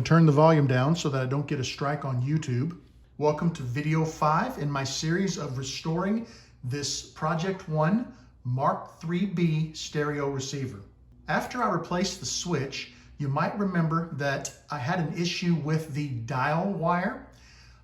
turn the volume down so that I don't get a strike on YouTube. Welcome to video 5 in my series of restoring this Project One Mark IIIB stereo receiver. After I replaced the switch, you might remember that I had an issue with the dial wire.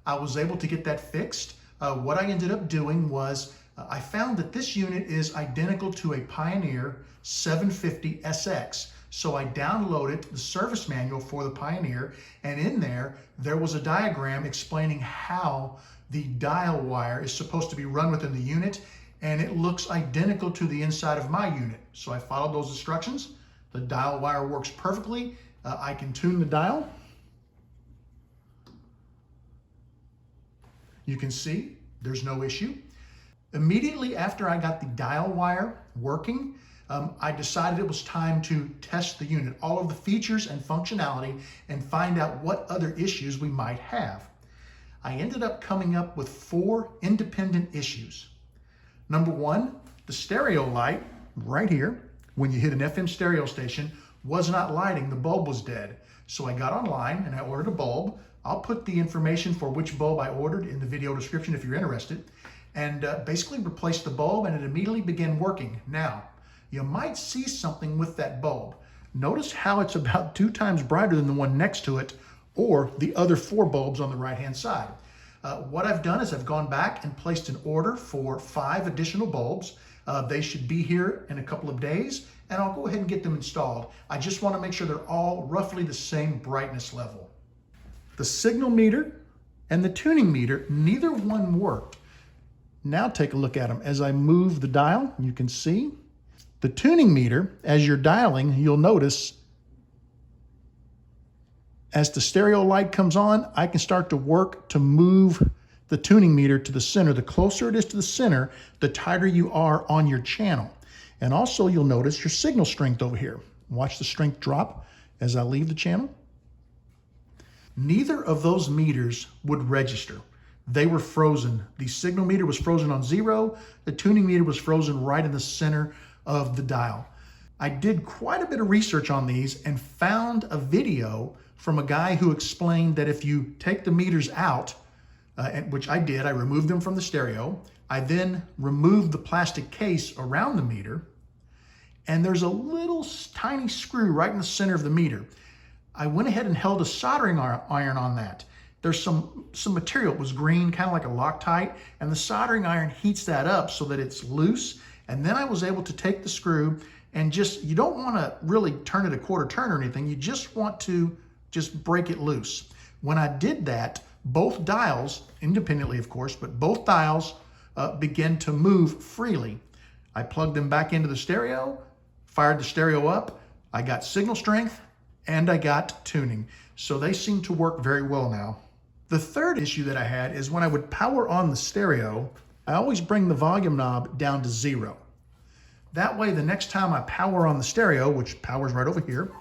I was able to get that fixed. What I ended up doing was I found that this unit is identical to a Pioneer 750 SX. So I downloaded the service manual for the Pioneer, and in there was a diagram explaining how the dial wire is supposed to be run within the unit, and it looks identical to the inside of my unit. So I followed those instructions. The dial wire works perfectly. I can tune the dial. You can see there's no issue. Immediately after I got the dial wire working, I decided it was time to test the unit, all of the features and functionality, and find out what other issues we might have. I ended up coming up with 4 independent issues. Number 1, the stereo light right here, when you hit an FM stereo station, was not lighting. The bulb was dead. So I got online and I ordered a bulb. I'll put the information for which bulb I ordered in the video description if you're interested, and basically replaced the bulb, and it immediately began working. Now, you might see something with that bulb. Notice how it's about 2 times brighter than the one next to it or the other 4 bulbs on the right-hand side. What I've done is I've gone back and placed an order for 5 additional bulbs. They should be here in a couple of days, and I'll go ahead and get them installed. I just want to make sure they're all roughly the same brightness level. The signal meter and the tuning meter, neither one worked. Now take a look at them. As I move the dial, you can see the tuning meter, as you're dialing, you'll notice as the stereo light comes on, I can start to work to move the tuning meter to the center. The closer it is to the center, the tighter you are on your channel. And also you'll notice your signal strength over here. Watch the strength drop as I leave the channel. Neither of those meters would register. They were frozen. The signal meter was frozen on 0. The tuning meter was frozen right in the center of the dial. I did quite a bit of research on these and found a video from a guy who explained that if you take the meters out, which I did, I removed them from the stereo. I then removed the plastic case around the meter, and there's a little tiny screw right in the center of the meter. I went ahead and held a soldering iron on that. There's some material, it was green, kind of like a Loctite, and the soldering iron heats that up so that it's loose. And then I was able to take the screw and you don't want to really turn it a quarter turn or anything. You just want to break it loose. When I did that, both dials, independently of course, but both dials began to move freely. I plugged them back into the stereo, fired the stereo up. I got signal strength and I got tuning. So they seem to work very well now. The third issue that I had is when I would power on the stereo, I always bring the volume knob down to 0. That way, the next time I power on the stereo, which powers right over here,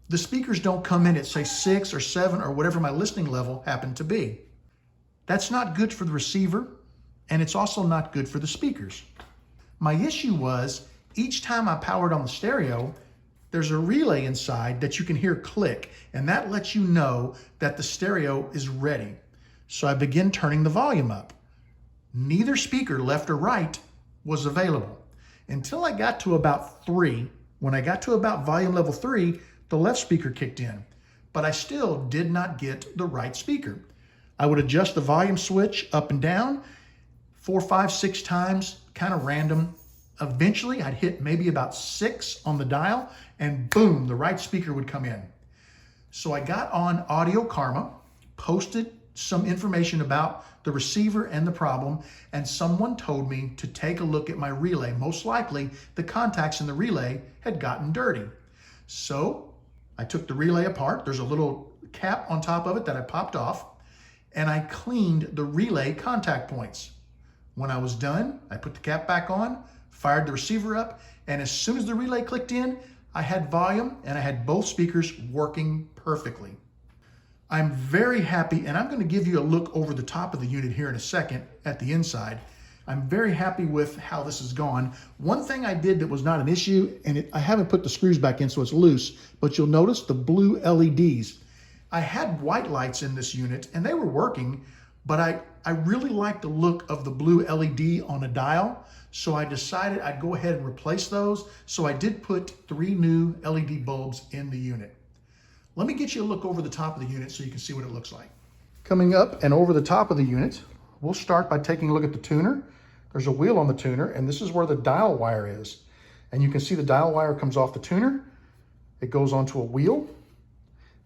the speakers don't come in at say 6 or 7 or whatever my listening level happened to be. That's not good for the receiver, and it's also not good for the speakers. My issue was each time I powered on the stereo, there's a relay inside that you can hear click, and that lets you know that the stereo is ready. So I begin turning the volume up. Neither speaker, left or right, was available until I got to about 3. When I got to about volume level 3, the left speaker kicked in, but I still did not get the right speaker. I would adjust the volume switch up and down 4, 5, 6 times, kind of random. Eventually, I'd hit maybe about 6 on the dial, and boom, the right speaker would come in. So I got on Audio Karma, posted some information about the receiver and the problem, and someone told me to take a look at my relay. Most likely, the contacts in the relay had gotten dirty. So I took the relay apart. There's a little cap on top of it that I popped off, and I cleaned the relay contact points. When I was done, I put the cap back on, fired the receiver up, and as soon as the relay clicked in, I had volume and I had both speakers working perfectly. I'm very happy, and I'm going to give you a look over the top of the unit here in a second at the inside. I'm very happy with how this has gone. One thing I did that was not an issue, and I haven't put the screws back in so it's loose, but you'll notice the blue LEDs. I had white lights in this unit and they were working, but I really liked the look of the blue LED on a dial. So I decided I'd go ahead and replace those. So I did put 3 new LED bulbs in the unit. Let me get you a look over the top of the unit so you can see what it looks like. Coming up and over the top of the unit, we'll start by taking a look at the tuner. There's a wheel on the tuner, and this is where the dial wire is. And you can see the dial wire comes off the tuner. It goes onto a wheel.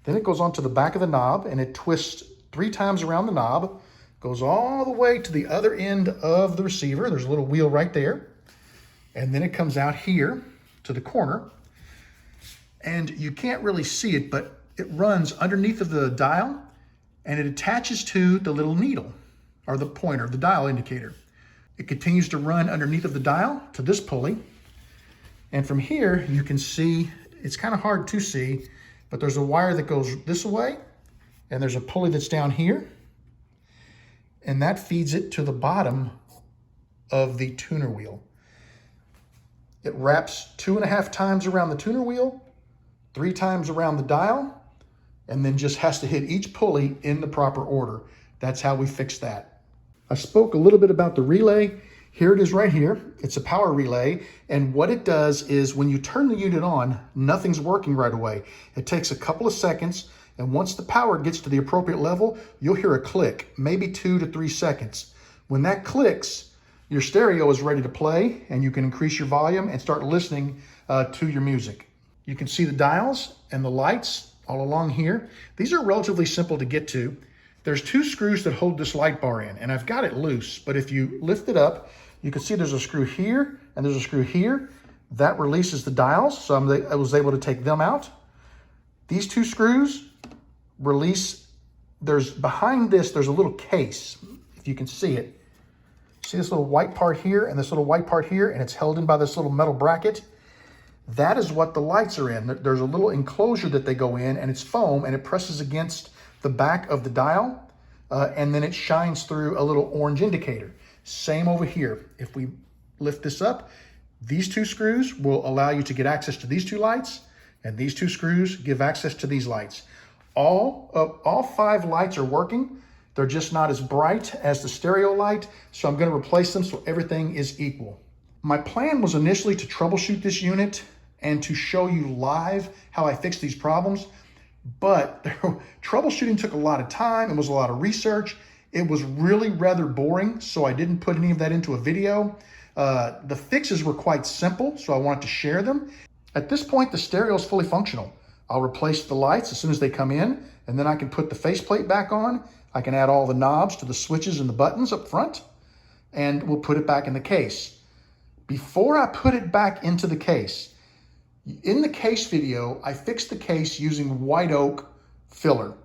Then it goes onto the back of the knob, and it twists 3 times around the knob, goes all the way to the other end of the receiver. There's a little wheel right there. And then it comes out here to the corner. And you can't really see it, but it runs underneath of the dial, and it attaches to the little needle, or the pointer, the dial indicator. It continues to run underneath of the dial to this pulley. And from here, you can see, it's kind of hard to see, but there's a wire that goes this way, and there's a pulley that's down here, and that feeds it to the bottom of the tuner wheel. It wraps 2.5 times around the tuner wheel, 3 times around the dial, and then just has to hit each pulley in the proper order. That's how we fix that. I spoke a little bit about the relay. Here it is right here. It's a power relay, and what it does is when you turn the unit on, nothing's working right away. It takes a couple of seconds, and once the power gets to the appropriate level, you'll hear a click, maybe 2 to 3 seconds. When that clicks, your stereo is ready to play, and you can increase your volume and start listening to your music. You can see the dials and the lights all along here. These are relatively simple to get to. There's 2 screws that hold this light bar in, and I've got it loose, but if you lift it up, you can see there's a screw here and there's a screw here. That releases the dials, so I was able to take them out. These 2 screws release, behind this, there's a little case, if you can see it. See this little white part here and this little white part here, and it's held in by this little metal bracket? That is what the lights are in. There's a little enclosure that they go in, and it's foam, and it presses against the back of the dial, and then it shines through a little orange indicator. Same over here. If we lift this up, these 2 screws will allow you to get access to these 2 lights, and these 2 screws give access to these lights. All 5 lights are working. They're just not as bright as the stereo light, so I'm going to replace them so everything is equal. My plan was initially to troubleshoot this unit and to show you live how I fixed these problems. But troubleshooting took a lot of time. It was a lot of research. It was really rather boring, so I didn't put any of that into a video. The fixes were quite simple, so I wanted to share them. At this point, the stereo is fully functional. I'll replace the lights as soon as they come in, and then I can put the faceplate back on. I can add all the knobs to the switches and the buttons up front, and we'll put it back in the case. Before I put it back into the case, in the case video, I fixed the case using white oak filler.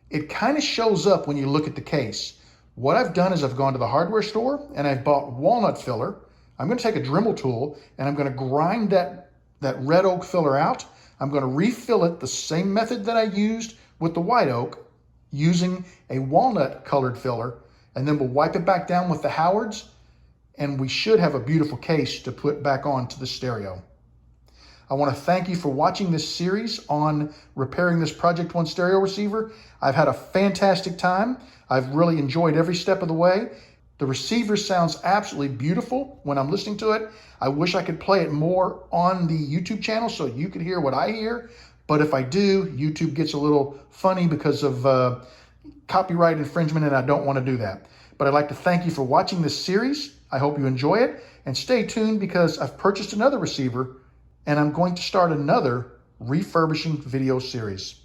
It kind of shows up when you look at the case. What I've done is I've gone to the hardware store and I've bought walnut filler. I'm going to take a Dremel tool and I'm going to grind that red oak filler out. I'm going to refill it the same method that I used with the white oak, using a walnut colored filler, and then we'll wipe it back down with the Howards, and we should have a beautiful case to put back onto the stereo. I want to thank you for watching this series on repairing this Project One stereo receiver. I've had a fantastic time. I've really enjoyed every step of the way. The receiver sounds absolutely beautiful when I'm listening to it. I wish I could play it more on the YouTube channel so you could hear what I hear. But if I do, YouTube gets a little funny because of copyright infringement, and I don't want to do that. But I'd like to thank you for watching this series. I hope you enjoy it. And stay tuned because I've purchased another receiver and I'm going to start another refurbishing video series.